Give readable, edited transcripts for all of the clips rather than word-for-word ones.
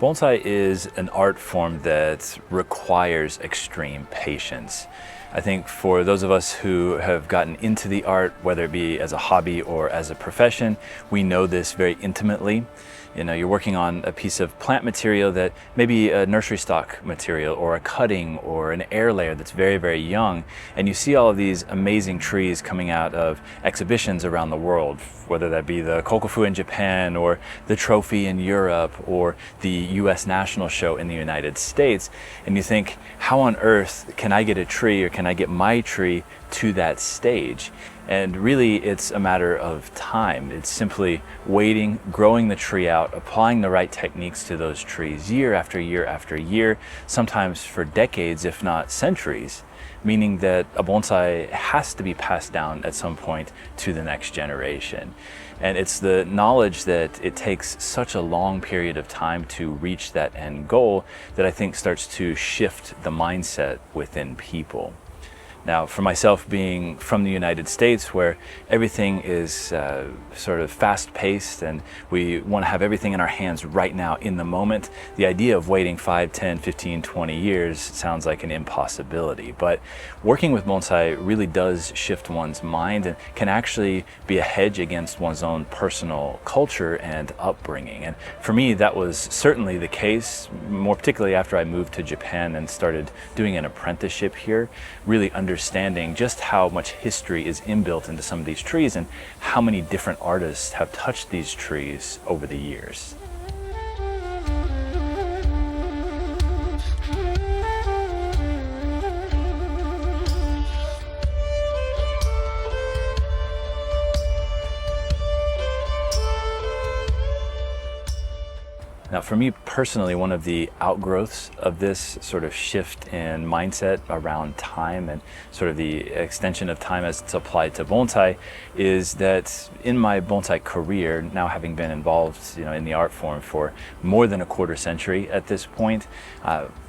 Bonsai is an art form that requires extreme patience. I think for those of us who have gotten into the art, whether it be as a hobby or as a profession, we know this very intimately. You know, you're working on a piece of plant material that may be a nursery stock material or a cutting or an air layer that's very, very young. And you see all of these amazing trees coming out of exhibitions around the world, whether that be the Kokofu in Japan or the trophy in Europe or the US National Show in the United States. And you think, how on earth can I get a tree or can I get my tree to that stage? And really, it's a matter of time. It's simply waiting, growing the tree out, applying the right techniques to those trees year after year after year, sometimes for decades, if not centuries, meaning that a bonsai has to be passed down at some point to the next generation. And it's the knowledge that it takes such a long period of time to reach that end goal that I think starts to shift the mindset within people. Now, for myself, being from the United States, where everything is sort of fast-paced and we want to have everything in our hands right now in the moment, the idea of waiting 5, 10, 15, 20 years sounds like an impossibility. But working with bonsai really does shift one's mind and can actually be a hedge against one's own personal culture and upbringing. And for me, that was certainly the case, more particularly after I moved to Japan and started doing an apprenticeship here, really understanding just how much history is inbuilt into some of these trees and how many different artists have touched these trees over the years. Now, for me personally, one of the outgrowths of this sort of shift in mindset around time and sort of the extension of time as it's applied to bonsai is that in my bonsai career, now having been involved, in the art form for more than a quarter century at this point,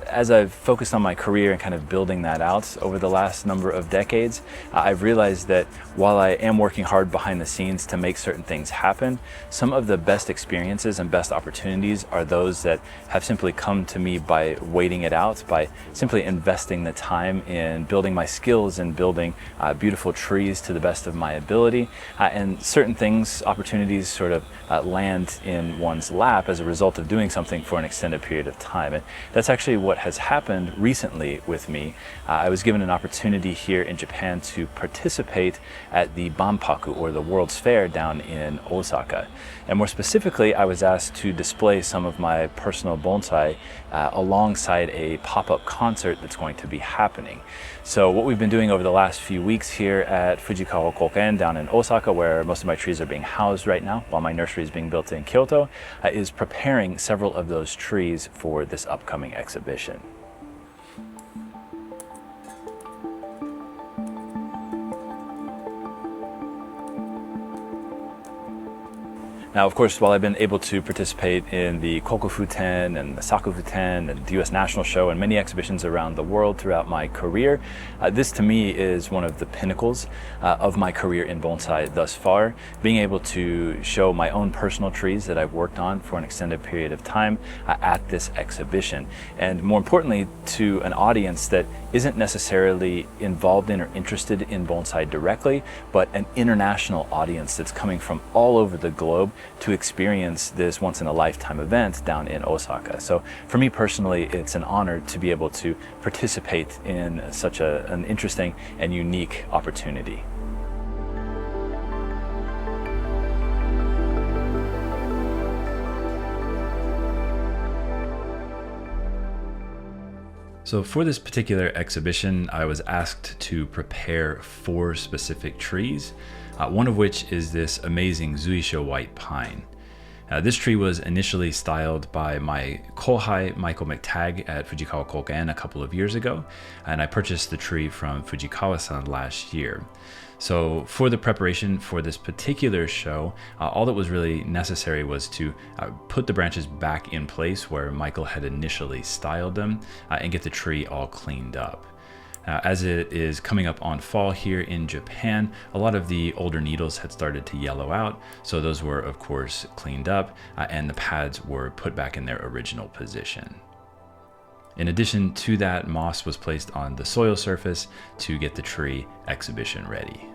as I've focused on my career and kind of building that out over the last number of decades, I've realized that while I am working hard behind the scenes to make certain things happen, some of the best experiences and best opportunities are those that have simply come to me by waiting it out, by simply investing the time in building my skills and building beautiful trees to the best of my ability. And certain things, opportunities sort of land in one's lap as a result of doing something for an extended period of time. And that's actually what has happened recently with me. I was given an opportunity here in Japan to participate at the Banpaku, or the World's Fair, down in Osaka. And more specifically, I was asked to display some of my personal bonsai alongside a pop-up concert that's going to be happening. So what we've been doing over the last few weeks here at Fujikawa Kouka-en down in Osaka, where most of my trees are being housed right now while my nursery is being built in Kyoto, is preparing several of those trees for this upcoming exhibition. Now, of course, while I've been able to participate in the Kokofu 10 and the Sakufu 10 and the US National Show and many exhibitions around the world throughout my career, this to me is one of the pinnacles of my career in bonsai thus far. Being able to show my own personal trees that I've worked on for an extended period of time at this exhibition. And more importantly, to an audience that isn't necessarily involved in or interested in bonsai directly, but an international audience that's coming from all over the globe to experience this once-in-a-lifetime event down in Osaka. So for me personally, it's an honor to be able to participate in such an interesting and unique opportunity. So for this particular exhibition, I was asked to prepare 4 specific trees, one of which is this amazing Zuisho white pine. This tree was initially styled by my kohai, Michael McTagg, at Fujikawa Kouka-en a couple of years ago, and I purchased the tree from Fujikawa-san last year. So for the preparation for this particular show, all that was really necessary was to put the branches back in place where Michael had initially styled them and get the tree all cleaned up. As it is coming up on fall here in Japan, a lot of the older needles had started to yellow out, so those were of course cleaned up and the pads were put back in their original position. In addition to that, moss was placed on the soil surface to get the tree exhibition ready.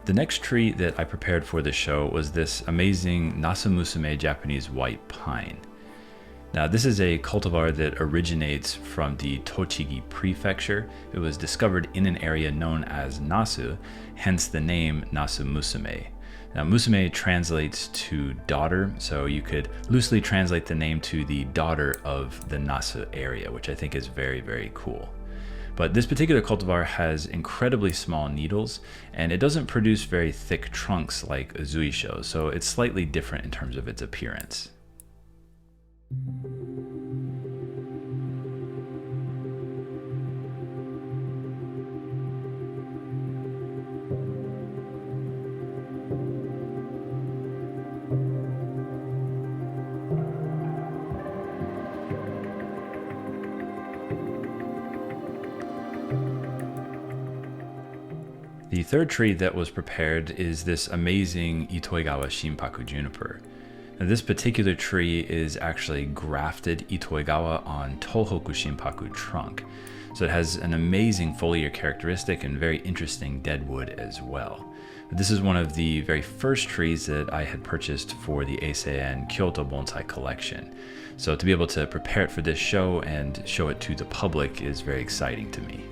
The next tree that I prepared for the show was this amazing Nasu-musume Japanese white pine. Now, this is a cultivar that originates from the Tochigi prefecture. It was discovered in an area known as Nasu, hence the name Nasu-musume. Now, musume translates to daughter, so you could loosely translate the name to the daughter of the Nasu area, which I think is very, very cool. But this particular cultivar has incredibly small needles, and it doesn't produce very thick trunks like a zuisho, so it's slightly different in terms of its appearance. The third tree that was prepared is this amazing Itoigawa Shinpaku juniper. Now, this particular tree is actually grafted Itoigawa on Tohoku Shinpaku trunk. So it has an amazing foliar characteristic and very interesting deadwood as well. This is one of the very first trees that I had purchased for the Eisei-en Kyoto Bonsai collection. So to be able to prepare it for this show and show it to the public is very exciting to me.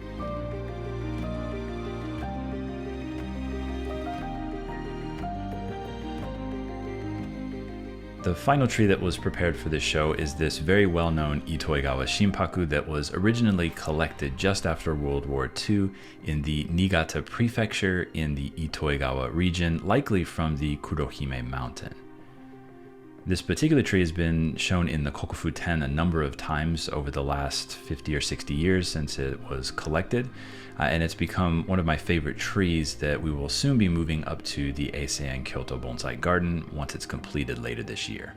The final tree that was prepared for this show is this very well-known Itoigawa Shinpaku that was originally collected just after World War II in the Niigata prefecture in the Itoigawa region, likely from the Kurohime mountain. This particular tree has been shown in the Kokufu 10 a number of times over the last 50 or 60 years since it was collected, and it's become one of my favorite trees that we will soon be moving up to the Eisei-en Kyoto Bonsai Garden once it's completed later this year.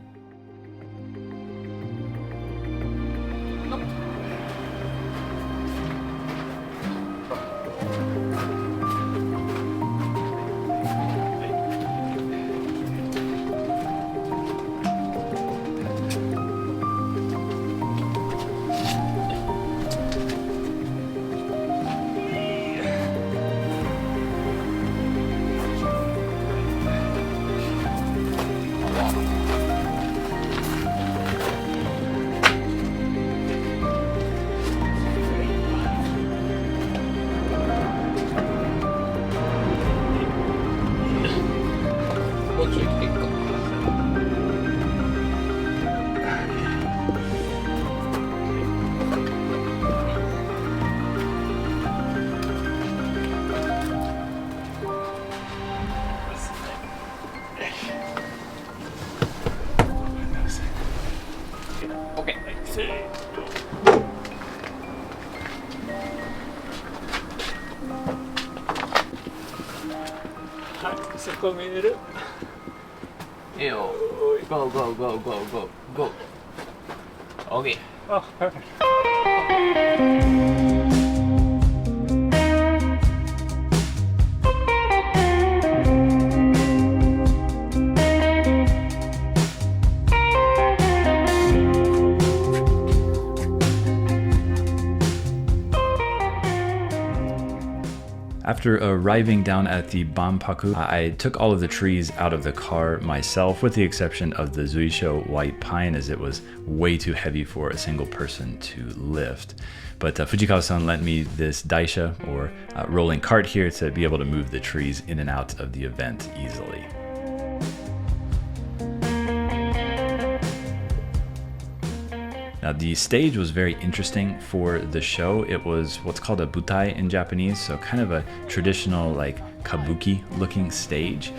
Go, go, go, go, go, go. Okay. Oh, perfect. After arriving down at the Banpaku, I took all of the trees out of the car myself, with the exception of the Zuisho white pine, as it was way too heavy for a single person to lift. But Fujikawa-san lent me this daisha, or rolling cart here, to be able to move the trees in and out of the event easily. Now, Now, the stage was very interesting for the show. It was what's called a butai in Japanese, so kind of a traditional like kabuki looking stage,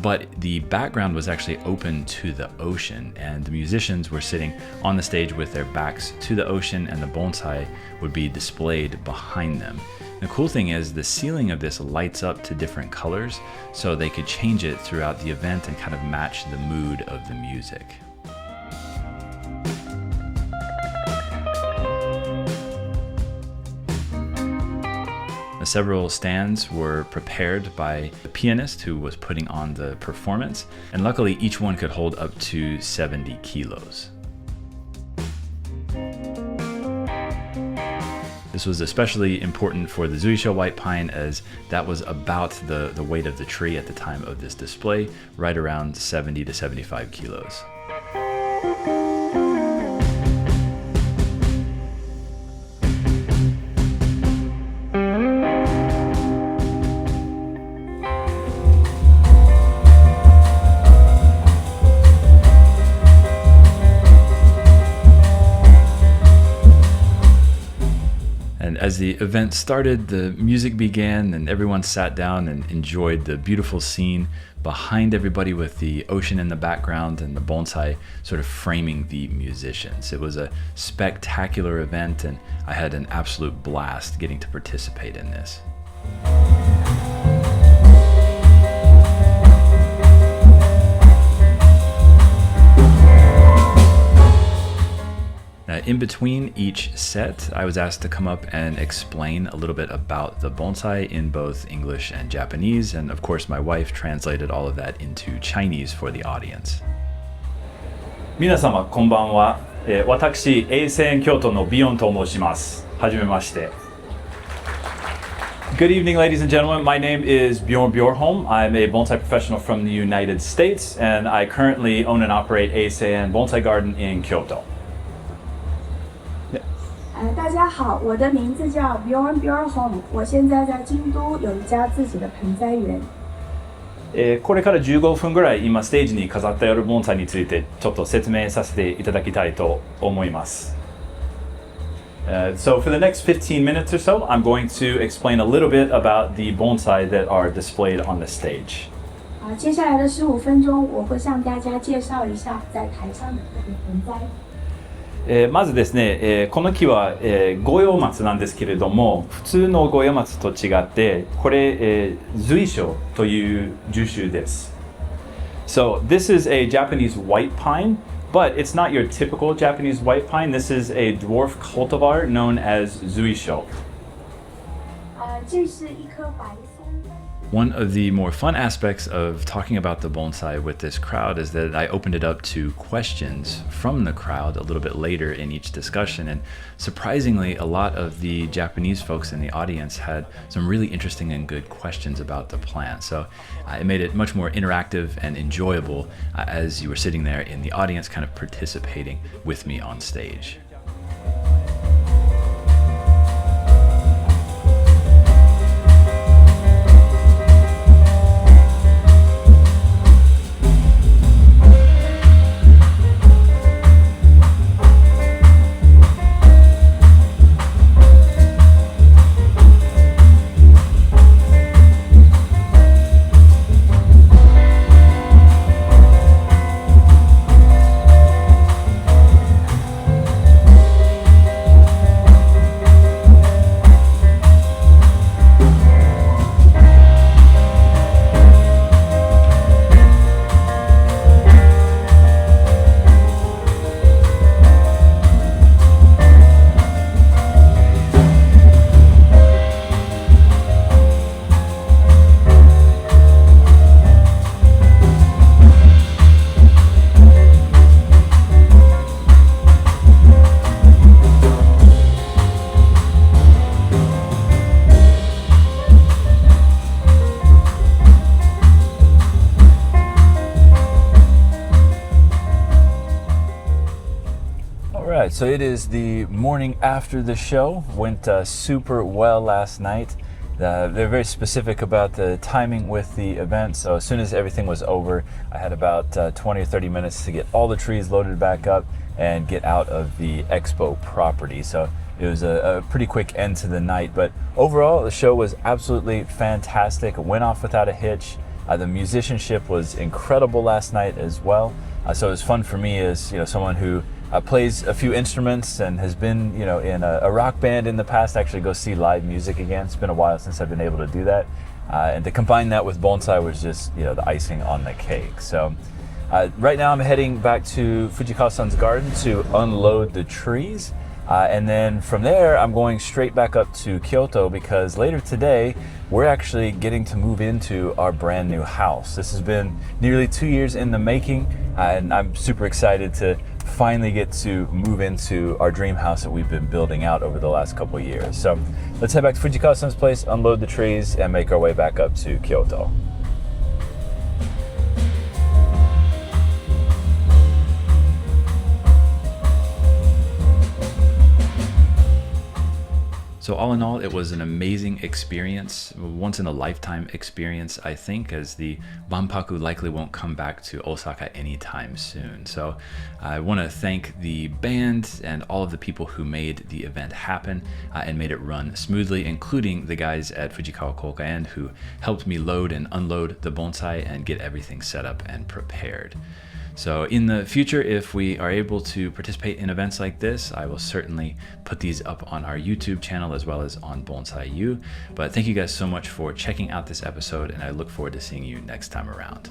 but the background was actually open to the ocean, and the musicians were sitting on the stage with their backs to the ocean, and the bonsai would be displayed behind them. The cool thing is the ceiling of this lights up to different colors, so they could change it throughout the event and kind of match the mood of the music. Several stands were prepared by the pianist who was putting on the performance, and luckily each one could hold up to 70 kilos. This was especially important for the Zuisho white pine, as that was about the weight of the tree at the time of this display, right around 70 to 75 kilos. As the event started, the music began and everyone sat down and enjoyed the beautiful scene behind everybody with the ocean in the background and the bonsai sort of framing the musicians. It was a spectacular event, and I had an absolute blast getting to participate in this. In between each set, I was asked to come up and explain a little bit about the bonsai in both English and Japanese, and of course my wife translated all of that into Chinese for the audience. 皆様こんばんは。私、Eisei-en Kyoto のビヨンと申します。はじめまして。Good evening, ladies and gentlemen. My name is Bjorn Bjorholm. I'm a bonsai professional from the United States, and I currently own and operate Eisei-en Bonsai Garden in Kyoto. 大家好，我的名字叫 Bjorn Bjorholm， 我现在在京都有一家自己的盆栽園。これから15分ぐらい今ステージに飾ってある盆栽についてちょっと説明させていただきたいと思います。So for the next 15 minutes or so, I'm going to explain a little bit about the bonsai that are displayed on the stage. 接下来的15分钟，我会向大家介绍一下在台上的这个盆栽。まずですね、この木は、五葉松なんですけれども、普通の五葉松と違って、これ、随所という樹種です。So this is a Japanese white pine, but it's not your typical Japanese white pine. This is a dwarf cultivar known as 随所。这是一棵白松。One of the more fun aspects of talking about the bonsai with this crowd is that I opened it up to questions from the crowd a little bit later in each discussion, and surprisingly a lot of the Japanese folks in the audience had some really interesting and good questions about the plant. So it made it much more interactive and enjoyable as you were sitting there in the audience kind of participating with me on stage. So it is the morning after the show. Went super well last night. They're very specific about the timing with the event. So as soon as everything was over, I had about 20 or 30 minutes to get all the trees loaded back up, and get out of the Expo property. So it was a pretty quick end to the night, but overall the show was absolutely fantastic. It went off without a hitch. The musicianship was incredible last night as well. So it was fun for me as someone who plays a few instruments and has been in a rock band in the past, actually go see live music again. It's been a while since I've been able to do that. And to combine that with bonsai was just the icing on the cake. So right now I'm heading back to Fujikawa-san's garden to unload the trees. And then from there, I'm going straight back up to Kyoto because later today, we're actually getting to move into our brand new house. This has been nearly 2 years in the making, and I'm super excited to finally get to move into our dream house that we've been building out over the last couple of years. So let's head back to Fujikawa-san's place, unload the trees, and make our way back up to Kyoto. So all in all, it was an amazing experience, once in a lifetime experience, I think, as the Banpaku likely won't come back to Osaka anytime soon. So I want to thank the band and all of the people who made the event happen and made it run smoothly, including the guys at Fujikawa Kouka-en who helped me load and unload the bonsai and get everything set up and prepared. So in the future, if we are able to participate in events like this, I will certainly put these up on our YouTube channel as well as on Bonsai U. But thank you guys so much for checking out this episode, and I look forward to seeing you next time around.